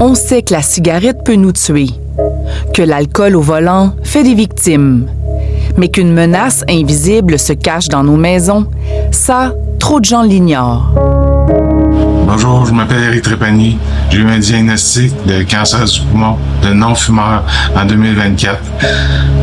On sait que la cigarette peut nous tuer, que l'alcool au volant fait des victimes, mais qu'une menace invisible se cache dans nos maisons, ça, trop de gens l'ignorent. Bonjour, je m'appelle Éric Trépanier. J'ai eu un diagnostic de cancer du poumon de non-fumeur en 2024,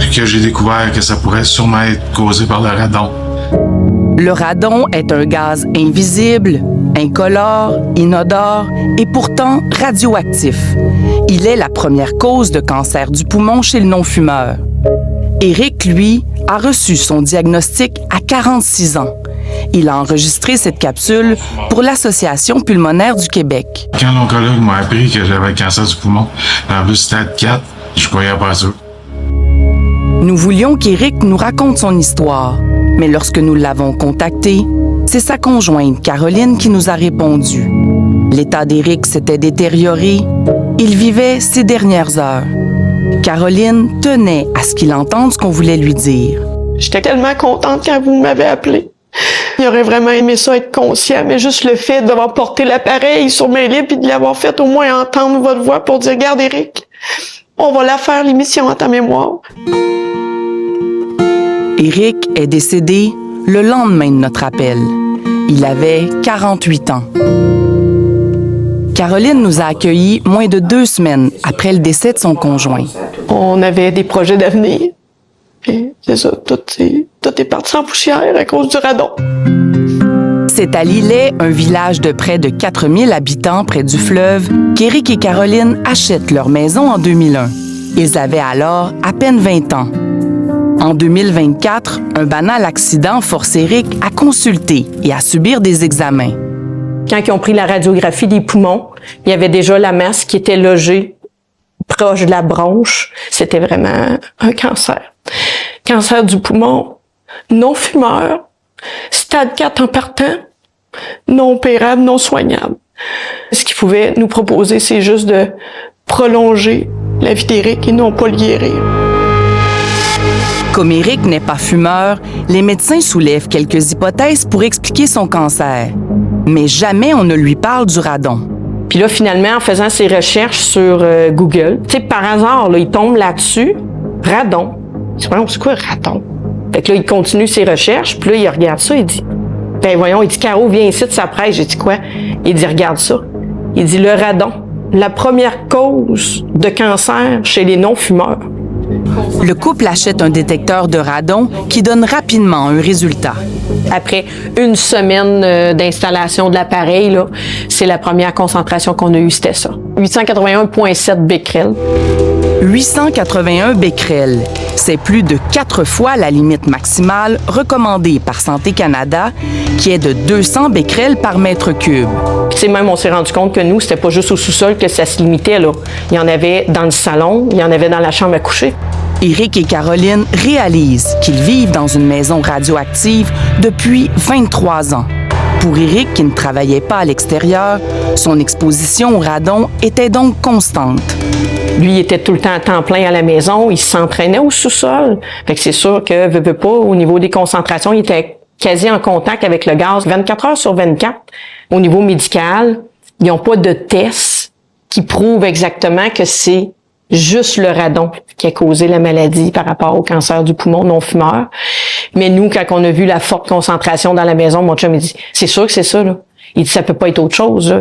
puis que j'ai découvert que ça pourrait sûrement être causé par le radon. Le radon est un gaz invisible, incolore, inodore et pourtant radioactif. Il est la première cause de cancer du poumon chez le non-fumeur. Éric, lui, a reçu son diagnostic à 46 ans. Il a enregistré cette capsule pour l'Association pulmonaire du Québec. Quand l'oncologue m'a appris que j'avais le cancer du poumon, en plus stade 4, je croyais pas ça. Nous voulions qu'Éric nous raconte son histoire, mais lorsque nous l'avons contacté, c'est sa conjointe Caroline qui nous a répondu. L'état d'Éric s'était détérioré. Il vivait ses dernières heures. Caroline tenait à ce qu'il entende ce qu'on voulait lui dire. J'étais tellement contente quand vous m'avez appelé. Il aurait vraiment aimé ça, être conscient, mais juste le fait d'avoir porté l'appareil sur mes lips et de l'avoir fait au moins entendre votre voix pour dire « Regarde, Éric, on va la faire, l'émission à ta mémoire. » Éric est décédé le lendemain de notre appel. Il avait 48 ans. Caroline nous a accueillis moins de 2 semaines après le décès de son conjoint. On avait des projets d'avenir. Et c'est ça, tout est parti en poussière à cause du radon. C'est à Lillet, un village de près de 4000 habitants près du fleuve, qu'Éric et Caroline achètent leur maison en 2001. Ils avaient alors à peine 20 ans. En 2024, un banal accident force Éric à consulter et à subir des examens. Quand ils ont pris la radiographie des poumons, il y avait déjà la masse qui était logée proche de la bronche. C'était vraiment un cancer. Cancer du poumon, non-fumeur, stade 4 en partant, non opérable, non soignable. Ce qu'ils pouvaient nous proposer, c'est juste de prolonger la vie d'Éric et non pas le guérir. Comme Éric n'est pas fumeur, les médecins soulèvent quelques hypothèses pour expliquer son cancer. Mais jamais on ne lui parle du radon. Puis là, finalement, en faisant ses recherches sur Google, tu sais, par hasard, là, il tombe là-dessus, radon. Il dit, voyons, c'est quoi radon? Fait que là, il continue ses recherches, puis là, il regarde ça, il dit, ben voyons, il dit, Caro, viens ici de sa presse. J'ai dit, quoi? Il dit, regarde ça. Il dit, le radon, la première cause de cancer chez les non-fumeurs. Le couple achète un détecteur de radon qui donne rapidement un résultat. Après une semaine d'installation de l'appareil, là, c'est la première concentration qu'on a eue, c'était ça. 881,7 becquerels. 881 becquerels, c'est plus de 4 fois la limite maximale recommandée par Santé Canada, qui est de 200 becquerels par mètre cube. Puis même, on s'est rendu compte que nous, c'était pas juste au sous-sol que ça se limitait, là. Il y en avait dans le salon, il y en avait dans la chambre à coucher. Éric et Caroline réalisent qu'ils vivent dans une maison radioactive depuis 23 ans. Pour Éric, qui ne travaillait pas à l'extérieur, son exposition au radon était donc constante. Lui, il était tout le temps à temps plein à la maison, il s'entraînait au sous-sol. Fait que c'est sûr que, veut pas, au niveau des concentrations, il était quasi en contact avec le gaz 24 heures sur 24. Au niveau médical, ils n'ont pas de tests qui prouvent exactement que c'est juste le radon qui a causé la maladie par rapport au cancer du poumon non-fumeur. Mais nous, quand on a vu la forte concentration dans la maison, mon chum, il dit, c'est sûr que c'est ça, là. Il dit, ça peut pas être autre chose, là.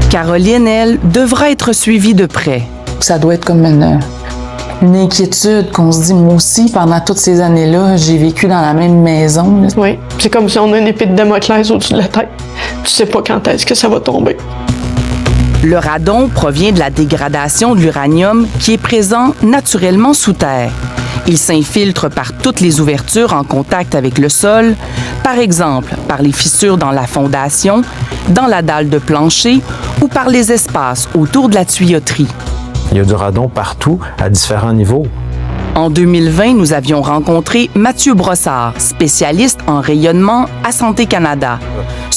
Caroline, elle, devra être suivie de près. Ça doit être comme une inquiétude qu'on se dit, moi aussi, pendant toutes ces années-là, j'ai vécu dans la même maison. Oui, c'est comme si on a une épée de Damoclès au-dessus de la tête. Tu sais pas quand est-ce que ça va tomber. Le radon provient de la dégradation de l'uranium qui est présent naturellement sous terre. Il s'infiltre par toutes les ouvertures en contact avec le sol, par exemple par les fissures dans la fondation, dans la dalle de plancher ou par les espaces autour de la tuyauterie. Il y a du radon partout, à différents niveaux. En 2020, nous avions rencontré Mathieu Brossard, spécialiste en rayonnement à Santé Canada.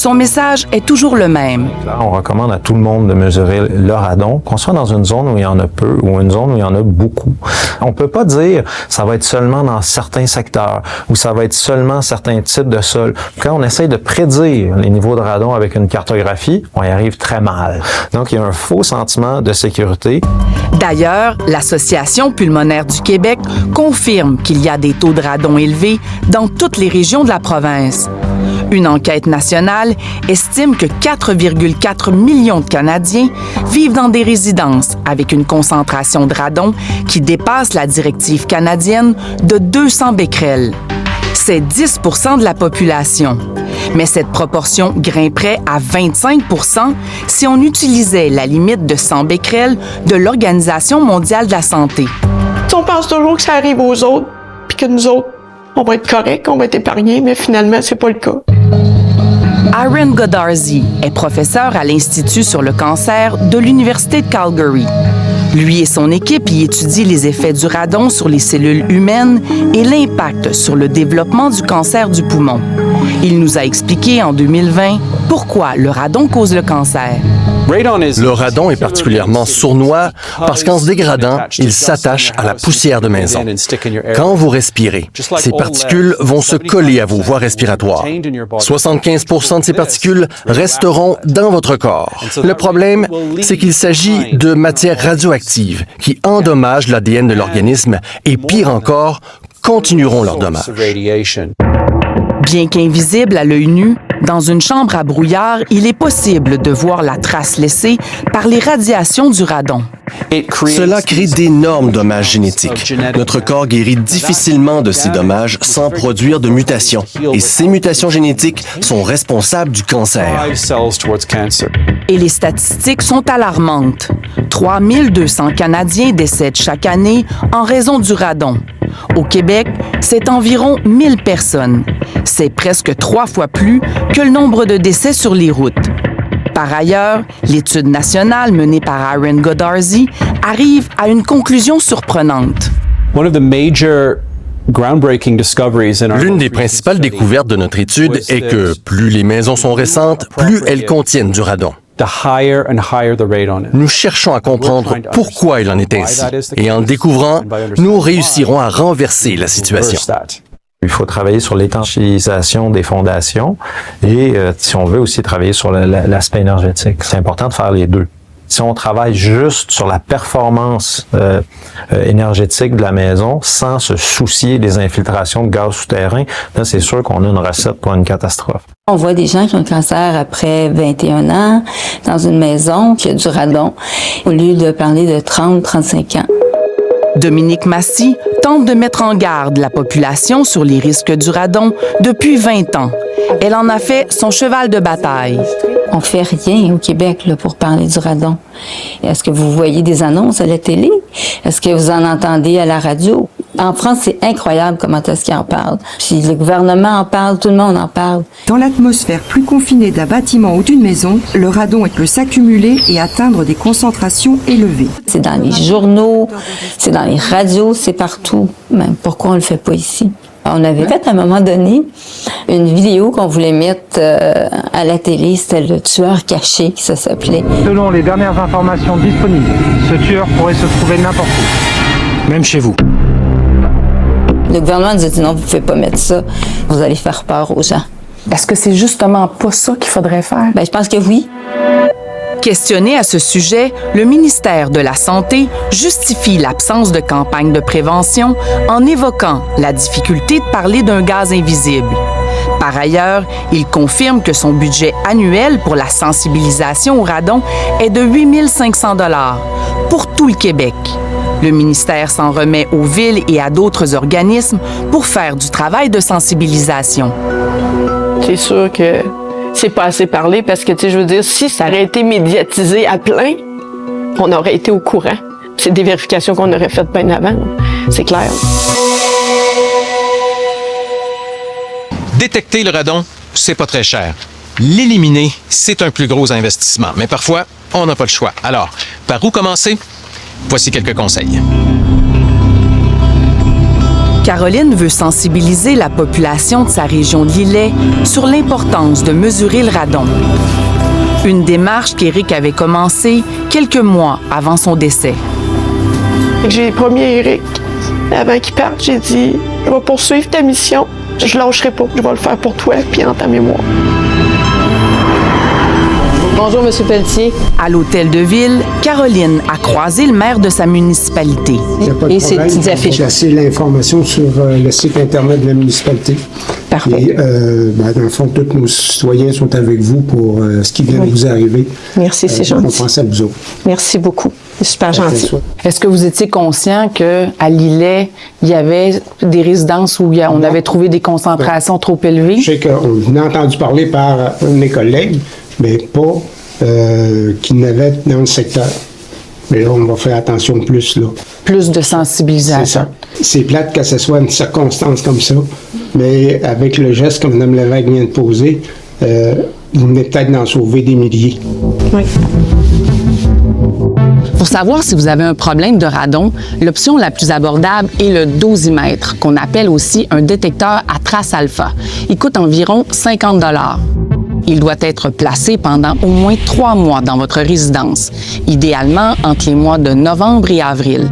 Son message est toujours le même. Là, on recommande à tout le monde de mesurer le radon, qu'on soit dans une zone où il y en a peu ou une zone où il y en a beaucoup. On peut pas dire ça va être seulement dans certains secteurs ou ça va être seulement certains types de sols. Quand on essaye de prédire les niveaux de radon avec une cartographie, on y arrive très mal. Donc, il y a un faux sentiment de sécurité. D'ailleurs, l'Association pulmonaire du Québec confirme qu'il y a des taux de radon élevés dans toutes les régions de la province. Une enquête nationale estime que 4,4 millions de Canadiens vivent dans des résidences avec une concentration de radon qui dépasse la directive canadienne de 200 becquerels. C'est 10 % de la population. Mais cette proportion grimperait à 25 % si on utilisait la limite de 100 becquerels de l'Organisation mondiale de la santé. On pense toujours que ça arrive aux autres, puis que nous autres, on va être corrects, on va être épargnés, mais finalement, c'est pas le cas. Aaron Godarzi est professeur à l'Institut sur le cancer de l'Université de Calgary. Lui et son équipe y étudient les effets du radon sur les cellules humaines et l'impact sur le développement du cancer du poumon. Il nous a expliqué en 2020 pourquoi le radon cause le cancer. Le radon est particulièrement sournois parce qu'en se dégradant, il s'attache à la poussière de maison. Quand vous respirez, ces particules vont se coller à vos voies respiratoires. 75% de ces particules resteront dans votre corps. Le problème, c'est qu'il s'agit de matières radioactives qui endommagent l'ADN de l'organisme et, pire encore, continueront leur dommage. Bien qu'invisible à l'œil nu, dans une chambre à brouillard, il est possible de voir la trace laissée par les radiations du radon. Cela crée d'énormes dommages génétiques. Notre corps guérit difficilement de ces dommages sans produire de mutations. Et ces mutations génétiques sont responsables du cancer. Et les statistiques sont alarmantes. 3200 Canadiens décèdent chaque année en raison du radon. Au Québec, c'est environ 1000 personnes. C'est presque 3 fois plus que le nombre de décès sur les routes. Par ailleurs, l'étude nationale menée par Aaron Godarzi arrive à une conclusion surprenante. L'une des principales découvertes de notre étude est que plus les maisons sont récentes, plus elles contiennent du radon. Nous cherchons à comprendre pourquoi il en est ainsi. Et en le découvrant, nous réussirons à renverser la situation. Il faut travailler sur l'étanchéisation des fondations et, si on veut, aussi travailler sur l'aspect énergétique. C'est important de faire les deux. Si on travaille juste sur la performance énergétique de la maison sans se soucier des infiltrations de gaz souterrain, là, c'est sûr qu'on a une recette pour une catastrophe. On voit des gens qui ont le cancer après 21 ans dans une maison qui a du radon, au lieu de parler de 30-35 ans. Dominique Massy tente de mettre en garde la population sur les risques du radon depuis 20 ans. Elle en a fait son cheval de bataille. On fait rien au Québec là, pour parler du radon. Est-ce que vous voyez des annonces à la télé? Est-ce que vous en entendez à la radio? En France, c'est incroyable comment est-ce qu'ils en parlent. Puis le gouvernement en parle, tout le monde en parle. Dans l'atmosphère plus confinée d'un bâtiment ou d'une maison, le radon peut s'accumuler et atteindre des concentrations élevées. C'est dans les journaux, c'est dans les radios, c'est partout. Même pourquoi on le fait pas ici? On avait fait à un moment donné une vidéo qu'on voulait mettre à la télé, c'était le tueur caché, qui ça s'appelait. Selon les dernières informations disponibles, ce tueur pourrait se trouver n'importe où, même chez vous. Le gouvernement nous a dit non, vous ne pouvez pas mettre ça, vous allez faire peur aux gens. Est-ce que c'est justement pas ça qu'il faudrait faire? Ben, je pense que oui. Questionné à ce sujet, le ministère de la Santé justifie l'absence de campagne de prévention en évoquant la difficulté de parler d'un gaz invisible. Par ailleurs, il confirme que son budget annuel pour la sensibilisation au radon est de 8 500 $ pour tout le Québec. Le ministère s'en remet aux villes et à d'autres organismes pour faire du travail de sensibilisation. C'est sûr que c'est pas assez parlé parce que, tu sais, je veux dire, si ça aurait été médiatisé à plein, on aurait été au courant. C'est des vérifications qu'on aurait faites bien avant, c'est clair. Détecter le radon, c'est pas très cher. L'éliminer, c'est un plus gros investissement. Mais parfois, on n'a pas le choix. Alors, par où commencer? Voici quelques conseils. Caroline veut sensibiliser la population de sa région de l'Îlet sur l'importance de mesurer le radon. Une démarche qu'Éric avait commencée quelques mois avant son décès. J'ai promis à Éric, avant qu'il parte, j'ai dit « Je vais poursuivre ta mission. Je lâcherai pas. Je vais le faire pour toi puis en ta mémoire. » Bonjour, M. Pelletier. À l'hôtel de ville, Caroline a croisé le maire de sa municipalité. Et ses petites affiches. J'ai placé l'information sur le site Internet de la municipalité. Parfait. Et, dans le fond, tous nos citoyens sont avec vous pour ce qui vient de vous arriver. Merci, c'est gentil. On pense à vous autres. Merci beaucoup. C'est super gentil. Est-ce que vous étiez conscient qu'à l'Îlet, il y avait des résidences où on avait trouvé des concentrations trop élevées? Je sais qu'on a entendu parler par un de mes collègues, mais pas qu'il n'avait dans le secteur. Mais là, on va faire attention plus, là. Plus de sensibilisation. C'est plate que ce soit une circonstance comme ça, mais avec le geste que Mme Lévesque vient de poser, vous venez peut-être d'en sauver des milliers. Oui. Pour savoir si vous avez un problème de radon, l'option la plus abordable est le dosimètre, qu'on appelle aussi un détecteur à trace alpha. Il coûte environ 50 $. Il doit être placé pendant au moins 3 mois dans votre résidence, idéalement entre les mois de novembre et avril.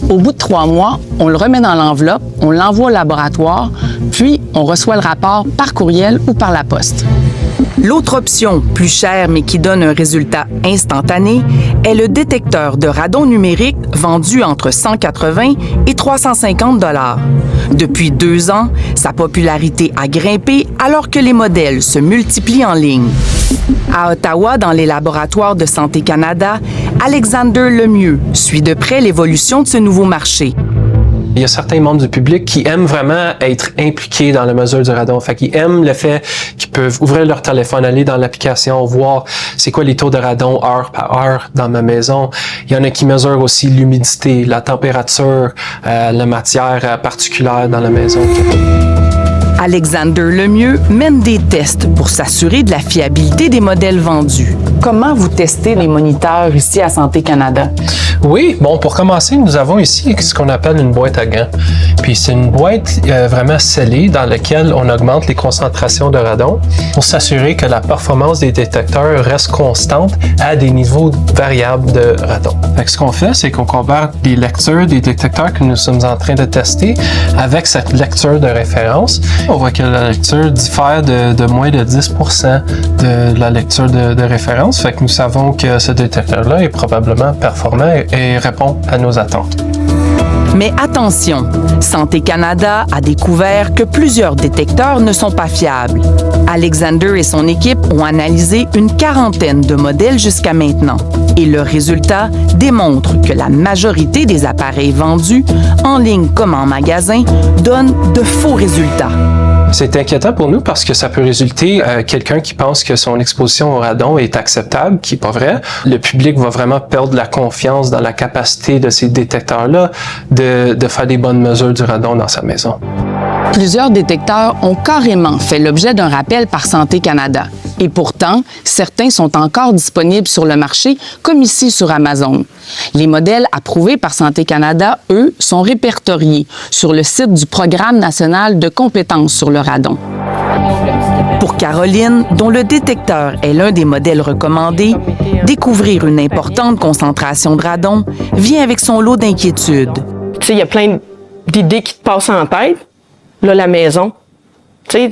Au bout de 3 mois, on le remet dans l'enveloppe, on l'envoie au laboratoire, puis on reçoit le rapport par courriel ou par la poste. L'autre option, plus chère mais qui donne un résultat instantané, est le détecteur de radon numérique vendu entre 180 et 350 $. Depuis 2 ans, sa popularité a grimpé alors que les modèles se multiplient en ligne. À Ottawa, dans les laboratoires de Santé Canada, Alexander Lemieux suit de près l'évolution de ce nouveau marché. Il y a certains membres du public qui aiment vraiment être impliqués dans la mesure du radon. Fait qu'ils aiment le fait qu'ils peuvent ouvrir leur téléphone, aller dans l'application, voir c'est quoi les taux de radon heure par heure dans ma maison. Il y en a qui mesurent aussi l'humidité, la température, la matière particulière dans la maison. Alexander Lemieux mène des tests pour s'assurer de la fiabilité des modèles vendus. Comment vous testez les moniteurs ici à Santé Canada? Oui, bon, pour commencer, nous avons ici ce qu'on appelle une boîte à gants. Puis c'est une boîte vraiment scellée dans laquelle on augmente les concentrations de radon pour s'assurer que la performance des détecteurs reste constante à des niveaux variables de radon. Fait que ce qu'on fait, c'est qu'on compare les lectures des détecteurs que nous sommes en train de tester avec cette lecture de référence. On voit que la lecture diffère de moins de 10% de la lecture de référence. Fait que nous savons que ce détecteur-là est probablement performant et répond à nos attentes. Mais attention, Santé Canada a découvert que plusieurs détecteurs ne sont pas fiables. Alexander et son équipe ont analysé une 40aine de modèles jusqu'à maintenant. Et leurs résultats démontrent que la majorité des appareils vendus, en ligne comme en magasin, donnent de faux résultats. C'est inquiétant pour nous parce que ça peut résulter quelqu'un qui pense que son exposition au radon est acceptable, qui n'est pas vrai. Le public va vraiment perdre la confiance dans la capacité de ces détecteurs-là de faire des bonnes mesures du radon dans sa maison. Plusieurs détecteurs ont carrément fait l'objet d'un rappel par Santé Canada. Et pourtant, certains sont encore disponibles sur le marché, comme ici sur Amazon. Les modèles approuvés par Santé Canada, eux, sont répertoriés sur le site du Programme national de compétences sur le radon. Pour Caroline, dont le détecteur est l'un des modèles recommandés, découvrir une importante concentration de radon vient avec son lot d'inquiétudes. Tu sais, il y a plein d'idées qui te passent en tête. Là, la maison. Tu sais,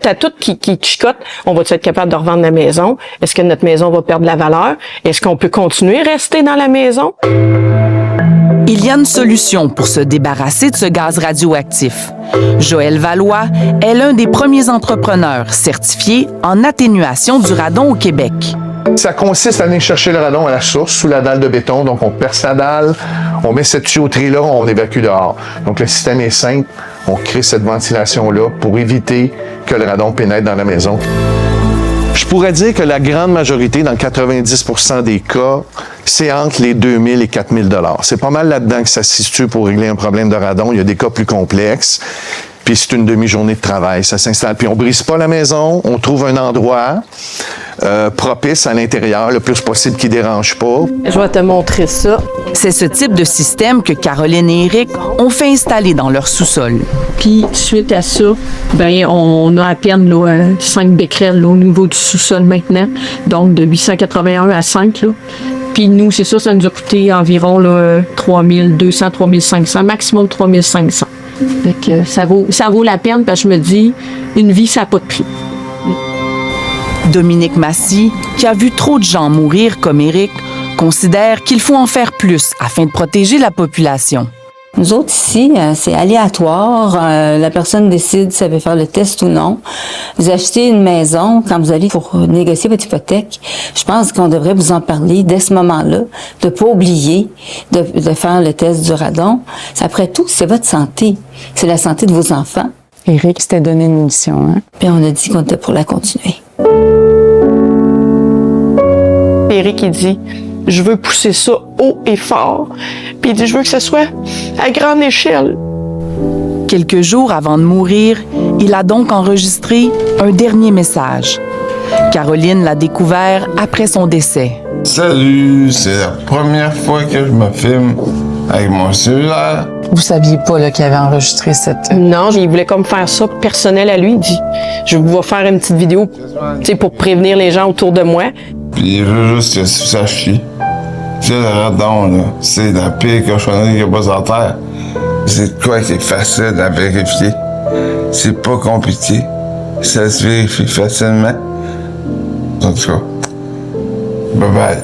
t'as tout qui chicote. On va-tu être capable de revendre la maison? Est-ce que notre maison va perdre de la valeur? Est-ce qu'on peut continuer à rester dans la maison? Il y a une solution pour se débarrasser de ce gaz radioactif. Joël Valois est l'un des premiers entrepreneurs certifiés en atténuation du radon au Québec. Ça consiste à aller chercher le radon à la source, sous la dalle de béton. Donc, on perce la dalle, on met cette tuyauterie-là, on évacue dehors. Donc, le système est simple. On crée cette ventilation-là pour éviter que le radon pénètre dans la maison. Je pourrais dire que la grande majorité, dans 90% des cas, c'est entre les 2 000 et 4 000 $. C'est pas mal là-dedans que ça se situe pour régler un problème de radon. Il y a des cas plus complexes. puis c'est une demi-journée de travail. Ça s'installe. Puis on brise pas la maison, on trouve un endroit propice à l'intérieur, le plus possible qui dérange pas. Je vais te montrer ça. C'est ce type de système que Caroline et Éric ont fait installer dans leur sous-sol. Puis, suite à ça, ben on a à peine là, 5 becquerels là, au niveau du sous-sol maintenant. Donc, de 881 à 5. Là. Puis, nous, c'est ça nous a coûté environ 3200, 3500, maximum 3500. Fait que ça vaut la peine parce que je me dis, une vie, ça n'a pas de prix. Dominique Massy, qui a vu trop de gens mourir comme Éric, considère qu'il faut en faire plus afin de protéger la population. Nous autres ici, c'est aléatoire. La personne décide si elle veut faire le test ou non. Vous achetez une maison, quand vous allez pour négocier votre hypothèque, je pense qu'on devrait vous en parler dès ce moment-là, de pas oublier de faire le test du radon. Après tout, c'est votre santé. C'est la santé de vos enfants. Éric s'était donné une mission, hein? Puis on a dit qu'on était pour la continuer. Éric, il dit, je veux pousser ça haut et fort. Puis il dit, je veux que ce soit à grande échelle. Quelques jours avant de mourir, il a donc enregistré un dernier message. Caroline l'a découvert après son décès. Salut, c'est la première fois que je me filme avec mon cellulaire. Vous saviez pas là, qu'il avait enregistré cette... Non, il voulait comme faire ça personnel à lui. Il dit, je vais faire une petite vidéo pour prévenir les gens autour de moi. Puis je veux juste que vous sachiez que le radon, là, c'est la pire cochonnerie qu'il y a pas sur terre. C'est quoi qui est facile à vérifier? C'est pas compliqué. Ça se vérifie facilement. En tout cas, bye bye.